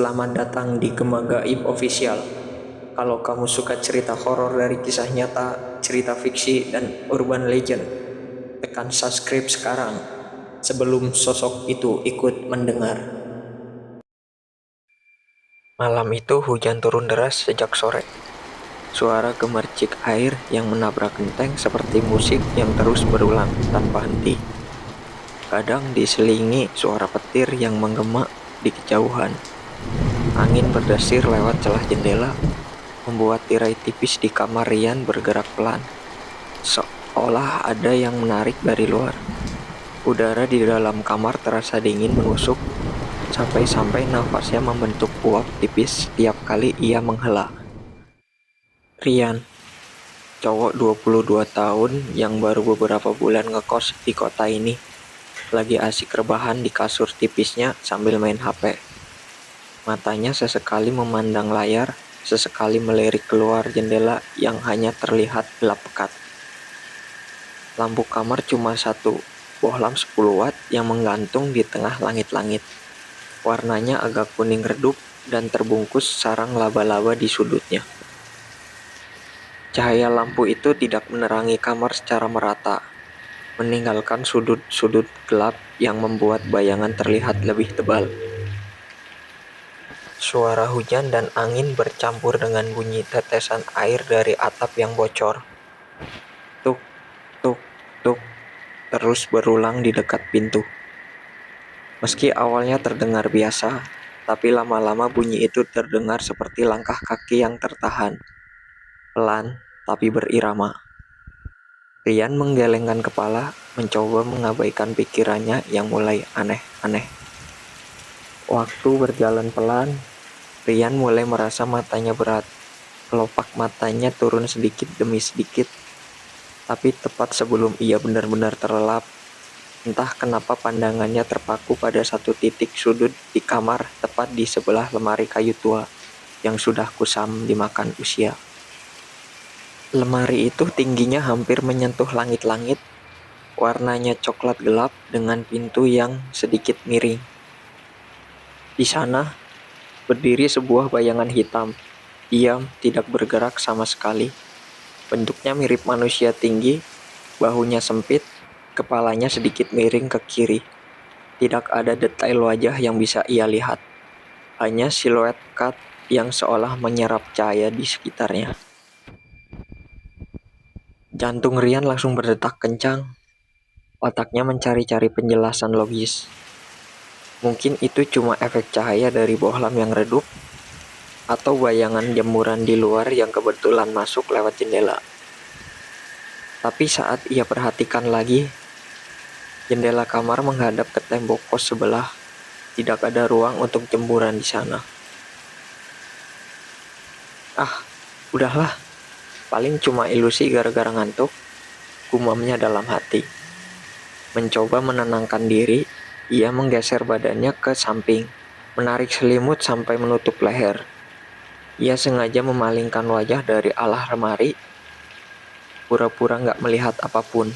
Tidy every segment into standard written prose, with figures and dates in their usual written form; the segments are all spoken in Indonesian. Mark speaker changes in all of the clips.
Speaker 1: Selamat datang di Gema Gaib Official. Kalau kamu suka cerita horor dari kisah nyata, cerita fiksi, dan urban legend, tekan subscribe sekarang sebelum sosok itu ikut mendengar. Malam itu hujan turun deras sejak sore. Suara gemercik air yang menabrak genteng seperti musik yang terus berulang tanpa henti. Kadang diselingi suara petir yang menggema di kejauhan. Angin berdesir lewat celah jendela, membuat tirai tipis di kamar Rian bergerak pelan, seolah ada yang menarik dari luar. Udara di dalam kamar terasa dingin menusuk, sampai-sampai nafasnya membentuk uap tipis setiap kali ia menghela. Rian, cowok 22 tahun yang baru beberapa bulan ngekos di kota ini, lagi asik rebahan di kasur tipisnya sambil main HP. Matanya sesekali memandang layar, sesekali melirik keluar jendela yang hanya terlihat gelap pekat. Lampu kamar cuma satu, bohlam 10 watt yang menggantung di tengah langit-langit. Warnanya agak kuning redup dan terbungkus sarang laba-laba di sudutnya. Cahaya lampu itu tidak menerangi kamar secara merata, meninggalkan sudut-sudut gelap yang membuat bayangan terlihat lebih tebal. Suara hujan dan angin bercampur dengan bunyi tetesan air dari atap yang bocor. Tuk, tuk, tuk, terus berulang di dekat pintu. Meski awalnya terdengar biasa, tapi lama-lama bunyi itu terdengar seperti langkah kaki yang tertahan. Pelan, tapi berirama. Rian menggelengkan kepala, mencoba mengabaikan pikirannya yang mulai aneh-aneh. Waktu berjalan pelan, Rian mulai merasa matanya berat. Kelopak matanya turun sedikit demi sedikit, tapi tepat sebelum ia benar-benar terlelap, entah kenapa pandangannya terpaku pada satu titik sudut di kamar tepat di sebelah lemari kayu tua yang sudah kusam dimakan usia. Lemari itu tingginya hampir menyentuh langit-langit, warnanya coklat gelap dengan pintu yang sedikit miring. Di sana, berdiri sebuah bayangan hitam, diam, tidak bergerak sama sekali. Bentuknya mirip manusia tinggi, bahunya sempit, kepalanya sedikit miring ke kiri. Tidak ada detail wajah yang bisa ia lihat, hanya siluet pekat yang seolah menyerap cahaya di sekitarnya. Jantung Rian langsung berdetak kencang, otaknya mencari-cari penjelasan logis. Mungkin itu cuma efek cahaya dari bohlam yang redup, atau bayangan jemuran di luar yang kebetulan masuk lewat jendela. Tapi saat ia perhatikan lagi, jendela kamar menghadap ke tembok kos sebelah. Tidak ada ruang untuk jemuran di sana. Ah, udahlah. Paling cuma ilusi gara-gara ngantuk, gumamnya dalam hati. Mencoba menenangkan diri, ia menggeser badannya ke samping, menarik selimut sampai menutup leher. Ia sengaja memalingkan wajah dari alah lemari, pura-pura nggak melihat apapun.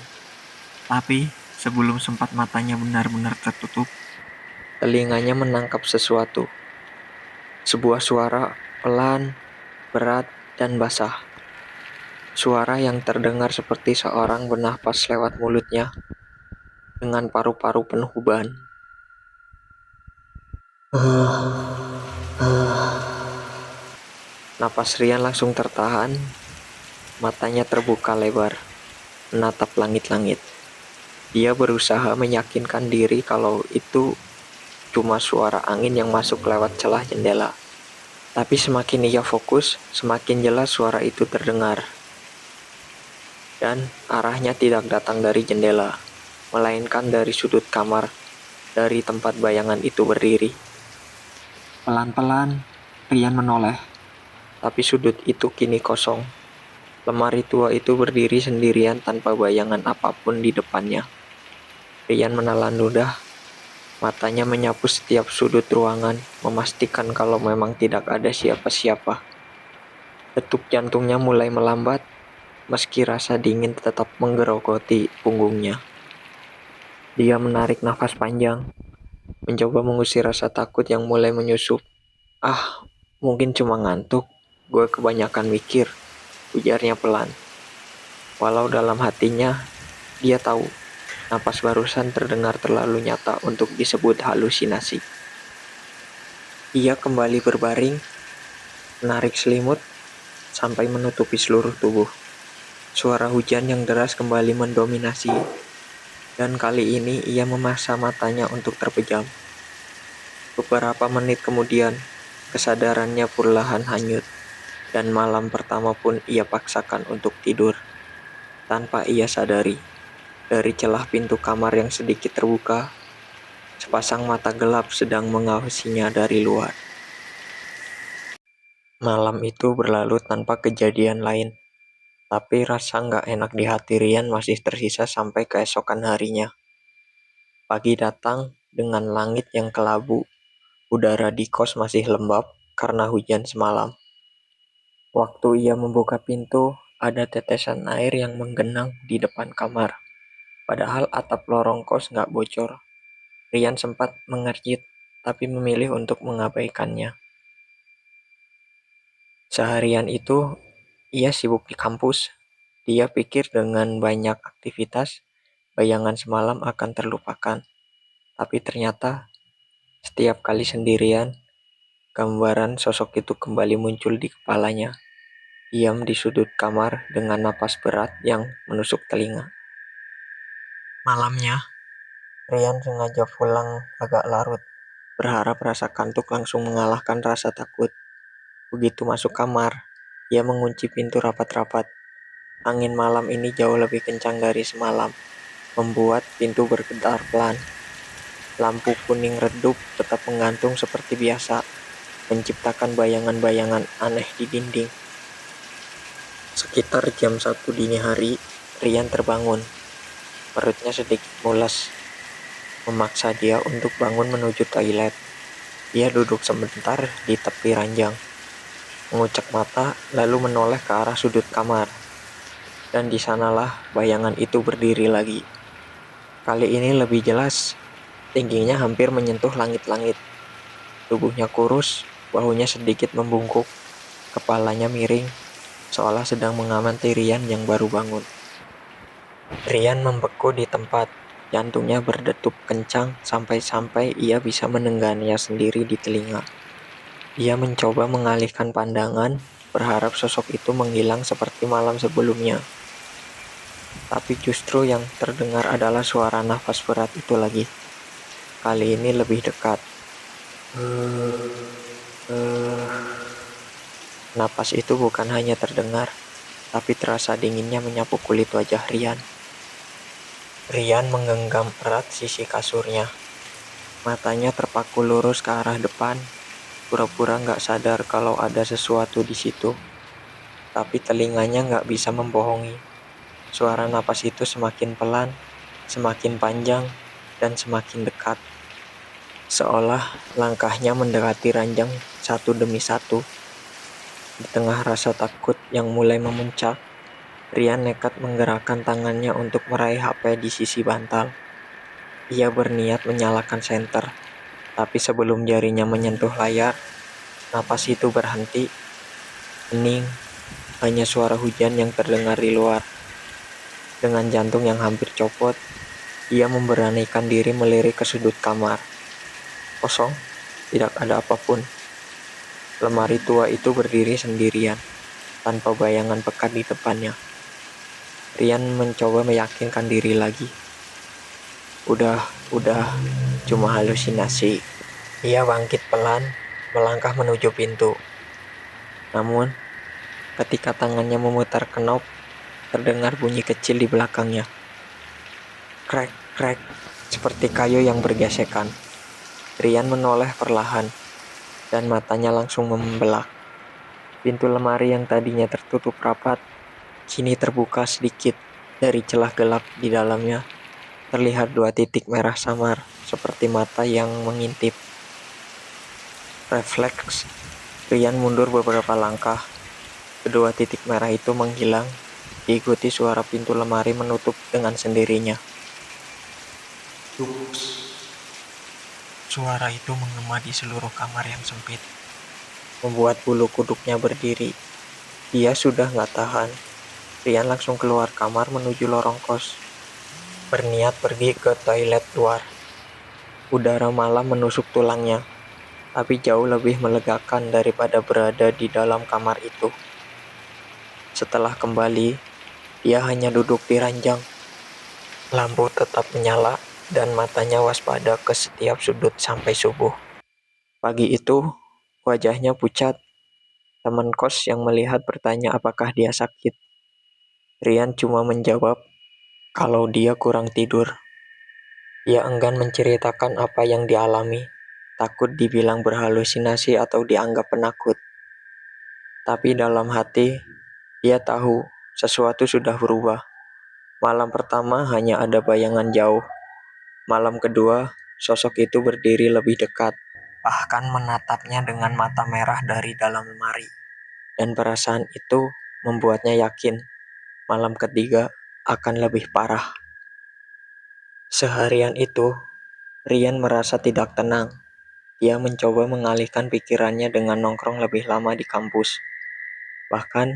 Speaker 1: Tapi, sebelum sempat matanya benar-benar tertutup, telinganya menangkap sesuatu. Sebuah suara pelan, berat, dan basah. Suara yang terdengar seperti seorang bernafas lewat mulutnya dengan paru-paru penuh beban. Napas Rian langsung tertahan, matanya terbuka lebar, menatap langit-langit. Dia berusaha meyakinkan diri kalau itu cuma suara angin yang masuk lewat celah jendela. Tapi semakin ia fokus, semakin jelas suara itu terdengar. Dan arahnya tidak datang dari jendela, melainkan dari sudut kamar, dari tempat bayangan itu berdiri. Pelan-pelan, Rian menoleh, tapi sudut itu kini kosong. Lemari tua itu berdiri sendirian tanpa bayangan apapun di depannya. Rian menelan ludah, matanya menyapu setiap sudut ruangan, memastikan kalau memang tidak ada siapa-siapa. Detuk jantungnya mulai melambat, meski rasa dingin tetap menggerogoti punggungnya. Dia menarik nafas panjang, mencoba mengusir rasa takut yang mulai menyusup. Ah, mungkin cuma ngantuk. Gue kebanyakan mikir, ujarnya pelan. Walau dalam hatinya, dia tahu napas barusan terdengar terlalu nyata untuk disebut halusinasi. Ia kembali berbaring, menarik selimut, sampai menutupi seluruh tubuh. Suara hujan yang deras kembali mendominasi, dan kali ini ia memaksa matanya untuk terpejam. Beberapa menit kemudian, kesadarannya perlahan hanyut, dan malam pertama pun ia paksakan untuk tidur. Tanpa ia sadari, dari celah pintu kamar yang sedikit terbuka, sepasang mata gelap sedang mengawasinya dari luar. Malam itu berlalu tanpa kejadian lain, tapi rasa nggak enak di hati Rian masih tersisa sampai keesokan harinya. Pagi datang dengan langit yang kelabu, udara di kos masih lembab karena hujan semalam. Waktu ia membuka pintu, ada tetesan air yang menggenang di depan kamar. Padahal atap lorong kos nggak bocor. Rian sempat mengerjit, tapi memilih untuk mengabaikannya. Seharian itu, ia sibuk di kampus. Dia pikir dengan banyak aktivitas, bayangan semalam akan terlupakan. Tapi ternyata, setiap kali sendirian, gambaran sosok itu kembali muncul di kepalanya. Diam di sudut kamar dengan napas berat yang menusuk telinga. Malamnya, Rian sengaja pulang agak larut, berharap rasa kantuk langsung mengalahkan rasa takut. Begitu masuk kamar, ia mengunci pintu rapat-rapat. Angin malam ini jauh lebih kencang dari semalam, membuat pintu bergetar pelan. Lampu kuning redup tetap menggantung seperti biasa, menciptakan bayangan-bayangan aneh di dinding. Sekitar jam 1 dini hari, Rian terbangun. Perutnya sedikit mules, memaksa dia untuk bangun menuju toilet. Dia duduk sebentar di tepi ranjang, mengucek mata, lalu menoleh ke arah sudut kamar. Dan di sanalah bayangan itu berdiri lagi. Kali ini lebih jelas, tingginya hampir menyentuh langit-langit. Tubuhnya kurus, bahunya sedikit membungkuk, kepalanya miring, seolah sedang mengamati Rian yang baru bangun. Rian membeku di tempat, jantungnya berdetup kencang sampai-sampai ia bisa menenggangnya sendiri di telinga. Ia mencoba mengalihkan pandangan, berharap sosok itu menghilang seperti malam sebelumnya. Tapi justru yang terdengar adalah suara nafas berat itu lagi. Kali ini lebih dekat. Napas itu bukan hanya terdengar, tapi terasa dinginnya menyapu kulit wajah Rian. Rian menggenggam erat sisi kasurnya. Matanya terpaku lurus ke arah depan, pura-pura nggak sadar kalau ada sesuatu di situ. Tapi telinganya nggak bisa membohongi. Suara napas itu semakin pelan, semakin panjang, dan semakin dekat. Seolah langkahnya mendekati ranjang satu demi satu. Di tengah rasa takut yang mulai memuncak, Rian nekat menggerakkan tangannya untuk meraih HP di sisi bantal. Ia berniat menyalakan senter, tapi sebelum jarinya menyentuh layar, napas itu berhenti, hening, hanya suara hujan yang terdengar di luar. Dengan jantung yang hampir copot, ia memberanikan diri melirik ke sudut kamar. Kosong, tidak ada apapun. Lemari tua itu berdiri sendirian, tanpa bayangan pekat di depannya. Rian mencoba meyakinkan diri lagi. Udah, cuma halusinasi. Ia bangkit pelan, melangkah menuju pintu. Namun, ketika tangannya memutar knob, terdengar bunyi kecil di belakangnya. Krek, krek, seperti kayu yang bergesekan. Rian menoleh perlahan, dan matanya langsung membelak. Pintu lemari yang tadinya tertutup rapat, kini terbuka sedikit. Dari celah gelap di dalamnya, terlihat 2 titik merah samar, seperti mata yang mengintip. Refleks, Rian mundur beberapa langkah. Kedua titik merah itu menghilang, diikuti suara pintu lemari menutup dengan sendirinya. Suara itu menggema di seluruh kamar yang sempit. membuat bulu kuduknya berdiri. Dia sudah nggak tahan. Rian langsung keluar kamar menuju lorong kos, berniat pergi ke toilet luar. Udara malam menusuk tulangnya, tapi jauh lebih melegakan daripada berada di dalam kamar itu. Setelah kembali, dia hanya duduk di ranjang. Lampu tetap menyala dan matanya waspada ke setiap sudut sampai subuh. Pagi itu, wajahnya pucat. Teman kos yang melihat bertanya apakah dia sakit. Rian cuma menjawab kalau dia kurang tidur. Ia enggan menceritakan apa yang dialami, takut dibilang berhalusinasi atau dianggap penakut. Tapi dalam hati, dia tahu sesuatu sudah berubah. Malam pertama hanya ada bayangan jauh. Malam kedua, sosok itu berdiri lebih dekat, bahkan menatapnya dengan mata merah dari dalam lemari. Dan perasaan itu membuatnya yakin malam ketiga akan lebih parah. Seharian itu, Rian merasa tidak tenang. Dia mencoba mengalihkan pikirannya dengan nongkrong lebih lama di kampus. Bahkan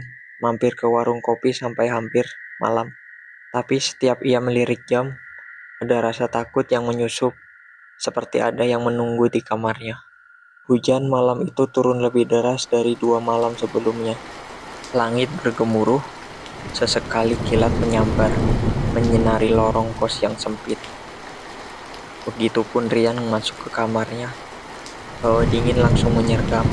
Speaker 1: mampir ke warung kopi sampai hampir malam. Tapi setiap ia melirik jam, ada rasa takut yang menyusup, seperti ada yang menunggu di kamarnya. Hujan malam itu turun lebih deras dari 2 malam sebelumnya. Langit bergemuruh, sesekali kilat menyambar, menyinari lorong kos yang sempit. Begitupun Rian masuk ke kamarnya. Hawa dingin langsung menyergap.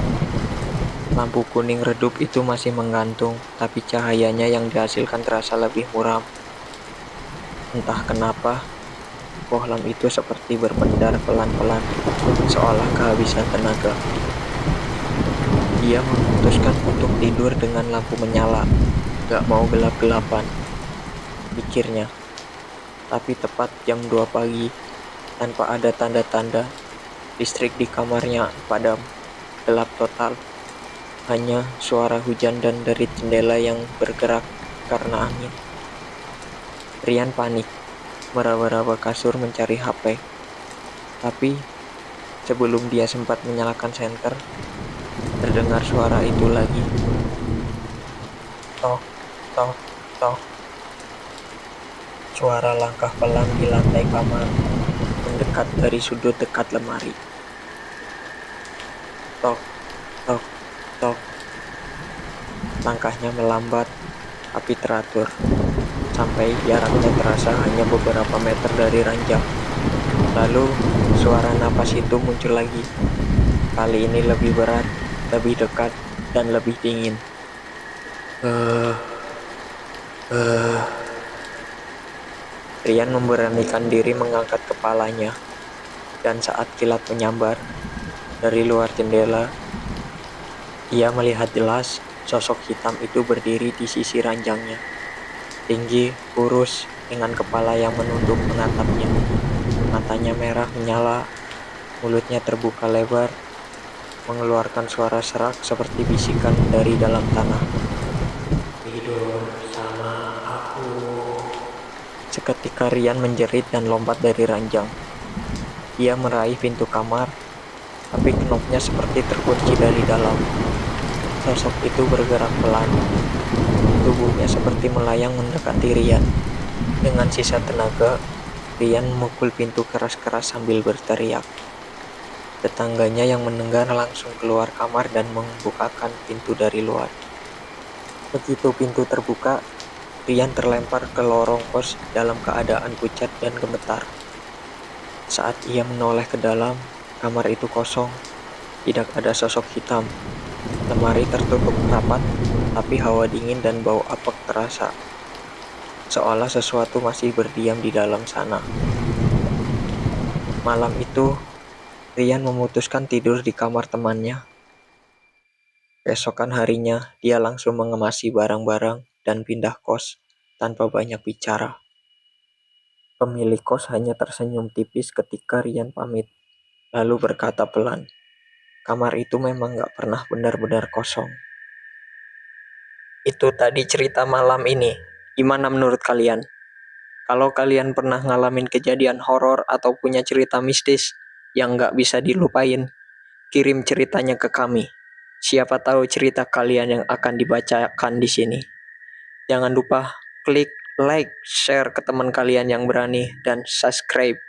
Speaker 1: Lampu kuning redup itu masih menggantung, tapi cahayanya yang dihasilkan terasa lebih muram. Entah kenapa, bohlam itu seperti berpendar pelan-pelan, seolah kehabisan tenaga. Dia memutuskan untuk tidur dengan lampu menyala, gak mau gelap-gelapan, pikirnya. Tapi tepat jam 2 pagi, tanpa ada tanda-tanda, listrik di kamarnya padam, gelap total. Hanya suara hujan dan derit jendela yang bergerak karena angin. Rian panik, meraba-raba kasur mencari HP. Tapi sebelum dia sempat menyalakan senter, terdengar suara itu lagi. Tok, tok, tok. Suara langkah pelan di lantai kamar, mendekat dari sudut dekat lemari. Tok, tok, tok. Langkahnya melambat, tapi teratur, sampai jaraknya terasa hanya beberapa meter dari ranjang. Lalu, suara napas itu muncul lagi. Kali ini lebih berat, lebih dekat, dan lebih dingin. Rian memberanikan diri mengangkat kepalanya, dan saat kilat menyambar dari luar jendela, ia melihat jelas sosok hitam itu berdiri di sisi ranjangnya. Tinggi, kurus, dengan kepala yang menunduk menatapnya. Matanya merah menyala, mulutnya terbuka lebar, mengeluarkan suara serak seperti bisikan dari dalam tanah. Tidur sama aku. Seketika Rian menjerit dan lompat dari ranjang. Ia meraih pintu kamar, tapi knopnya seperti terkunci dari dalam. Sosok itu bergerak pelan. Tubuhnya seperti melayang mendekati Rian. Dengan sisa tenaga, Rian memukul pintu keras-keras sambil berteriak. Tetangganya yang mendengar langsung keluar kamar dan membukakan pintu dari luar. Begitu pintu terbuka, Rian terlempar ke lorong kos dalam keadaan pucat dan gemetar. Saat ia menoleh ke dalam, kamar itu kosong. Tidak ada sosok hitam. Lemari tertutup rapat, tapi hawa dingin dan bau apek terasa. Seolah sesuatu masih berdiam di dalam sana. Malam itu, Rian memutuskan tidur di kamar temannya. Keesokan harinya, dia langsung mengemasi barang-barang dan pindah kos tanpa banyak bicara. Pemilik kos hanya tersenyum tipis ketika Rian pamit, lalu berkata pelan, kamar itu memang gak pernah benar-benar kosong. Itu tadi cerita malam ini. Gimana menurut kalian? Kalau kalian pernah ngalamin kejadian horor atau punya cerita mistis yang gak bisa dilupain, kirim ceritanya ke kami. Siapa tahu cerita kalian yang akan dibacakan di sini. Jangan lupa klik like, share ke teman kalian yang berani, dan subscribe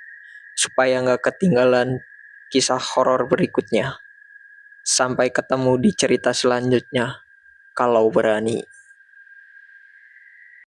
Speaker 1: supaya nggak ketinggalan kisah horor berikutnya. Sampai ketemu di cerita selanjutnya, kalau berani.